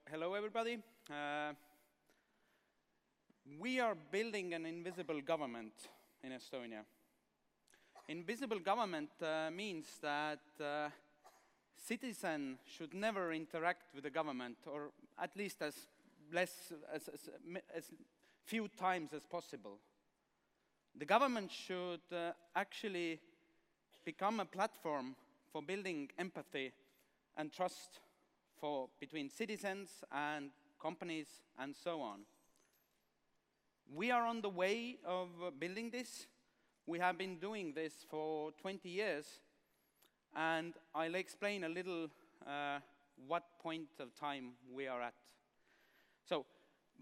Hello everybody. We are building an invisible government in Estonia. Invisible government means that citizen should never interact with the government, or at least as few times as possible. The government should actually become a platform for building empathy and trust between citizens and companies and so on. We are on the way of building this. We have been doing this for 20 years, and I'll explain a little what point of time we are at. So,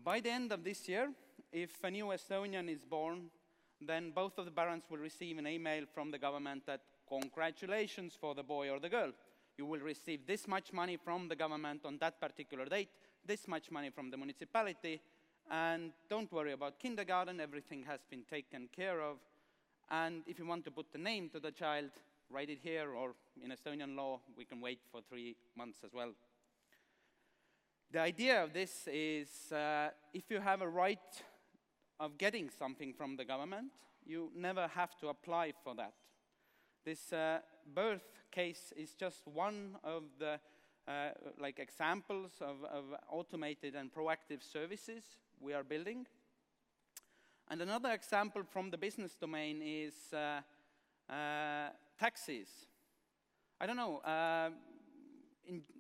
by the end of this year, if a new Estonian is born, then both of the parents will receive an email from the government that congratulations for the boy or the girl. You will receive this much money from the government on that particular date, this much money from the municipality, and don't worry about kindergarten, everything has been taken care of. And if you want to put the name to the child, write it here, or in Estonian law, we can wait for 3 months as well. The idea of this is if you have a right of getting something from the government, you never have to apply for that. This birth case is just one of the examples of automated and proactive services we are building. And another example from the business domain is taxis. I don't know,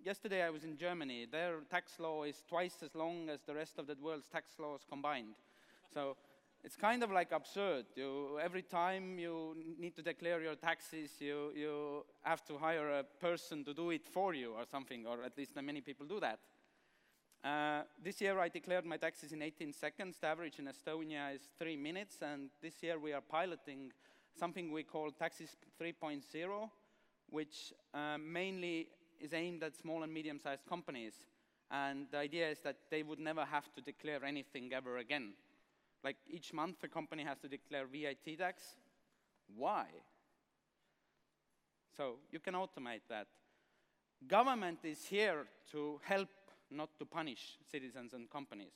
yesterday I was in Germany. Their tax law is twice as long as the rest of the world's tax laws combined. So it's kind of like absurd. Every time you need to declare your taxes, you have to hire a person to do it for you or something, or at least many people do that. This year I declared my taxes in 18 seconds. The average in Estonia is 3 minutes, and this year we are piloting something we call Taxis 3.0, which mainly is aimed at small and medium-sized companies. And the idea is that they would never have to declare anything ever again. Like each month a company has to declare VAT tax. Why? So you can automate that. Government is here to help, not to punish citizens and companies.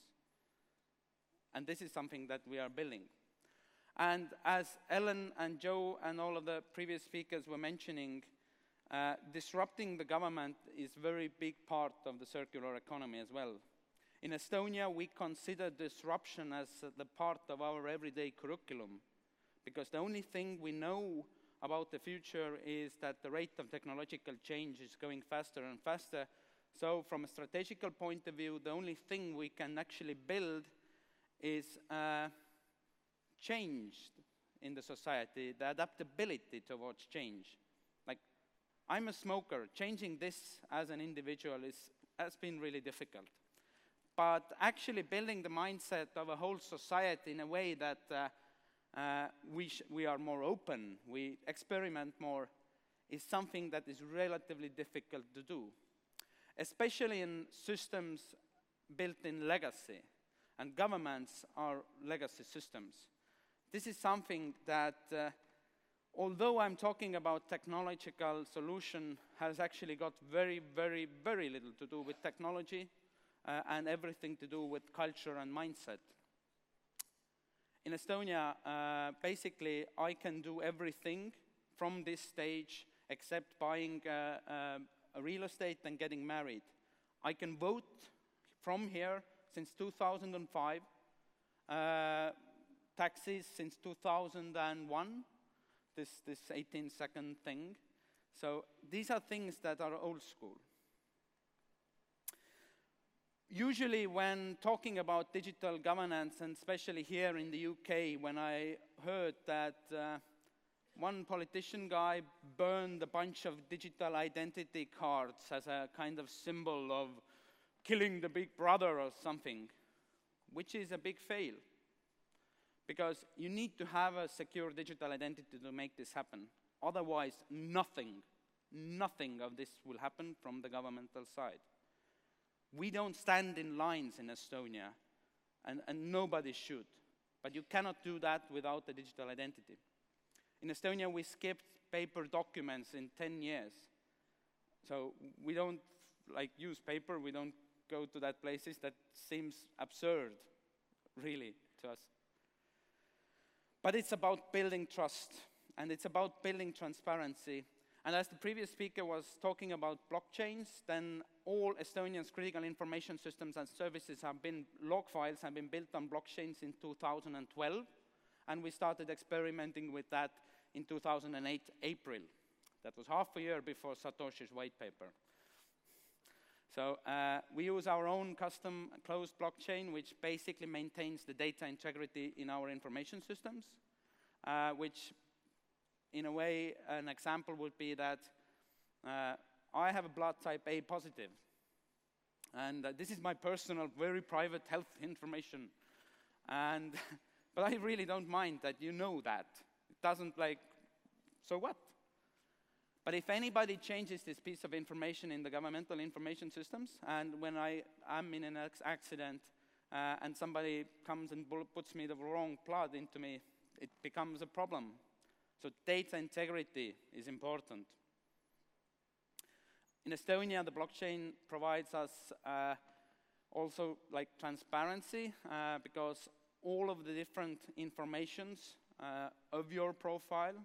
And this is something that we are building. And as Ellen and Joe and all of the previous speakers were mentioning, disrupting the government is a very big part of the circular economy as well. In Estonia, we consider disruption as the part of our everyday curriculum, because the only thing we know about the future is that the rate of technological change is going faster and faster. So from a strategical point of view, the only thing we can actually build is change in the society, the adaptability towards change. Like, I'm a smoker. Changing this as an individual has been really difficult. But actually building the mindset of a whole society in a way that we are more open, we experiment more, is something that is relatively difficult to do, especially in systems built in legacy, and governments are legacy systems. This is something that, although I'm talking about technological solution, has actually got very, very, very little to do with technology, and everything to do with culture and mindset. In Estonia, basically, I can do everything from this stage except buying a real estate and getting married. I can vote from here since 2005, taxes since 2001, this 18-second thing. So these are things that are old school. Usually when talking about digital governance, and especially here in the UK, when I heard that one politician guy burned a bunch of digital identity cards as a kind of symbol of killing the big brother or something, which is a big fail. Because you need to have a secure digital identity to make this happen. Otherwise, nothing of this will happen from the governmental side. We don't stand in lines in Estonia, and nobody should. But you cannot do that without a digital identity. In Estonia, we skipped paper documents in 10 years. So we don't use paper, we don't go to that places. That seems absurd, really, to us. But it's about building trust, and it's about building transparency. And as the previous speaker was talking about blockchains, then all Estonia's critical information systems and services have been, log files have been built on blockchains in 2012, and we started experimenting with that in 2008, April. That was half a year before Satoshi's white paper. So we use our own custom closed blockchain, which basically maintains the data integrity in our information systems, which in a way, an example would be that I have a blood type A positive. And this is my personal, very private health information. And but I really don't mind that you know that. It doesn't like, so what? But if anybody changes this piece of information in the governmental information systems, and when I am in an accident and somebody comes and puts me the wrong blood into me, it becomes a problem. So data integrity is important. In Estonia, the blockchain provides us also like transparency because all of the different informations of your profile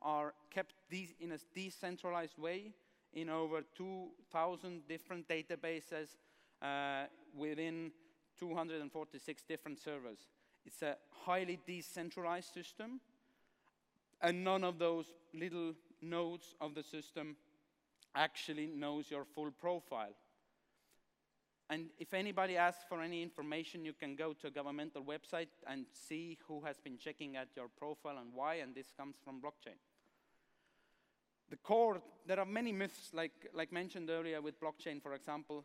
are kept in a decentralized way in over 2,000 different databases within 246 different servers. It's a highly decentralized system, and none of those little nodes of the system actually knows your full profile. And if anybody asks for any information, you can go to a governmental website and see who has been checking at your profile and why, and this comes from blockchain. The core, there are many myths, like mentioned earlier with blockchain, for example.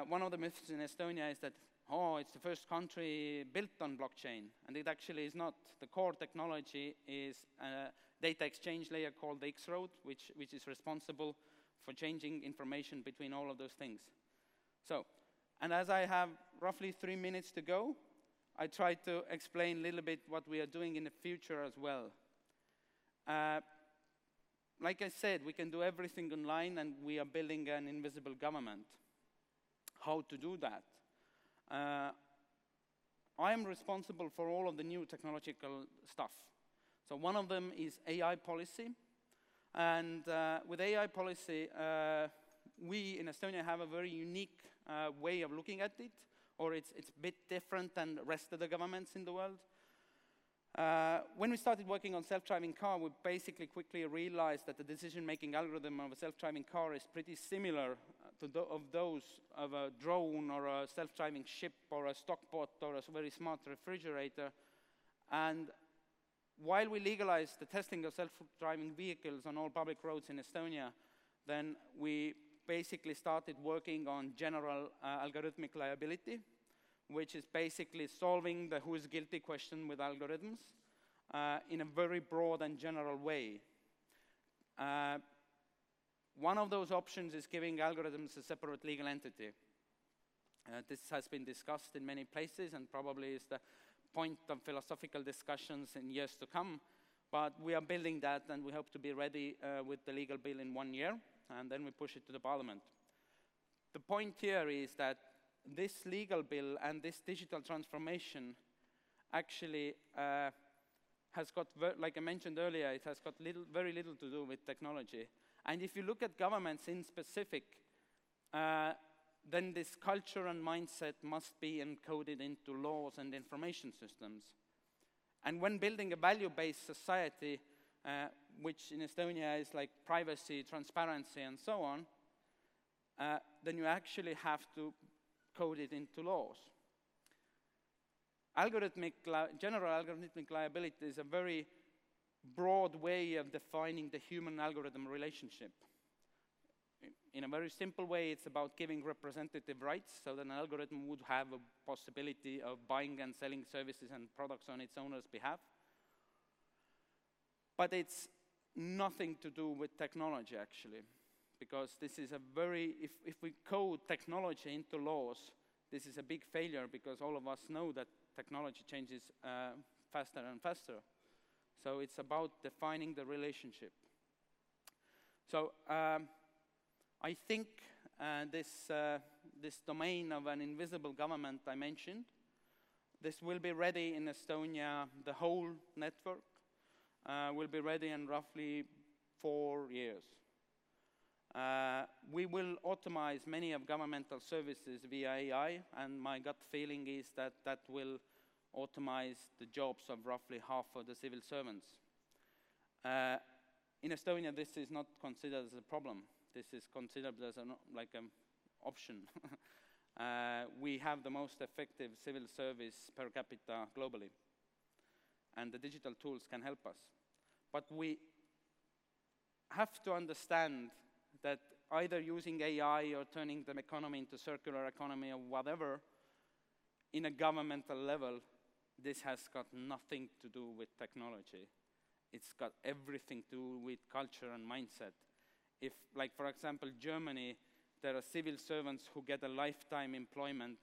One of the myths in Estonia is that, oh, it's the first country built on blockchain, and it actually is not. The core technology is a data exchange layer called the X-Road, which is responsible for changing information between all of those things. So, and as I have roughly 3 minutes to go, I try to explain a little bit what we are doing in the future as well. Like I said, we can do everything online, and we are building an invisible government. How to do that? I am responsible for all of the new technological stuff. So one of them is AI policy. And with AI policy, we in Estonia have a very unique way of looking at it, or it's a bit different than the rest of the governments in the world. When we started working on self-driving car, we basically quickly realized that the decision-making algorithm of a self-driving car is pretty similar to those of a drone or a self-driving ship or a stockbot or a very smart refrigerator. And while we legalized the testing of self-driving vehicles on all public roads in Estonia, then we basically started working on general algorithmic liability, which is basically solving the who's guilty question with algorithms in a very broad and general way. One of those options is giving algorithms a separate legal entity. This has been discussed in many places and probably is the point of philosophical discussions in years to come, but we are building that and we hope to be ready with the legal bill in 1 year, and then we push it to the parliament. The point here is that this legal bill and this digital transformation actually has got, like I mentioned earlier, it has got very little to do with technology. And if you look at governments in specific, then this culture and mindset must be encoded into laws and information systems. And when building a value-based society, which in Estonia is like privacy, transparency, and so on, then you actually have to code it into laws. General algorithmic liability is a very broad way of defining the human-algorithm relationship. In a very simple way, it's about giving representative rights, so that an algorithm would have a possibility of buying and selling services and products on its owner's behalf. But it's nothing to do with technology, actually, because this is a very, if we code technology into laws, this is a big failure because all of us know that technology changes faster and faster. So it's about defining the relationship. So I think this domain of an invisible government I mentioned. This will be ready in Estonia, the whole network will be ready in roughly 4 years. We will automate many of governmental services via AI, and my gut feeling is that that will automate the jobs of roughly half of the civil servants. In Estonia, this is not considered as a problem. This is considered as an option. We have the most effective civil service per capita globally, and the digital tools can help us. But we have to understand that either using AI or turning the economy into circular economy or whatever, in a governmental level, this has got nothing to do with technology. It's got everything to do with culture and mindset. If, like for example, Germany, there are civil servants who get a lifetime employment,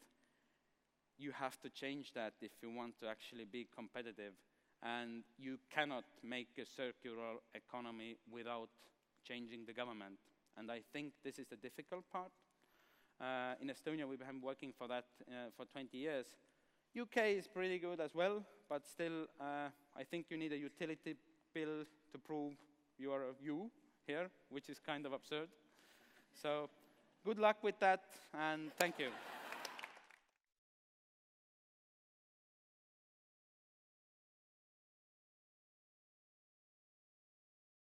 you have to change that if you want to actually be competitive. And you cannot make a circular economy without changing the government. And I think this is the difficult part. In Estonia, we've been working for that for 20 years. UK is pretty good as well, but still, I think you need a utility bill to prove you are you here, which is kind of absurd. So good luck with that, and thank you.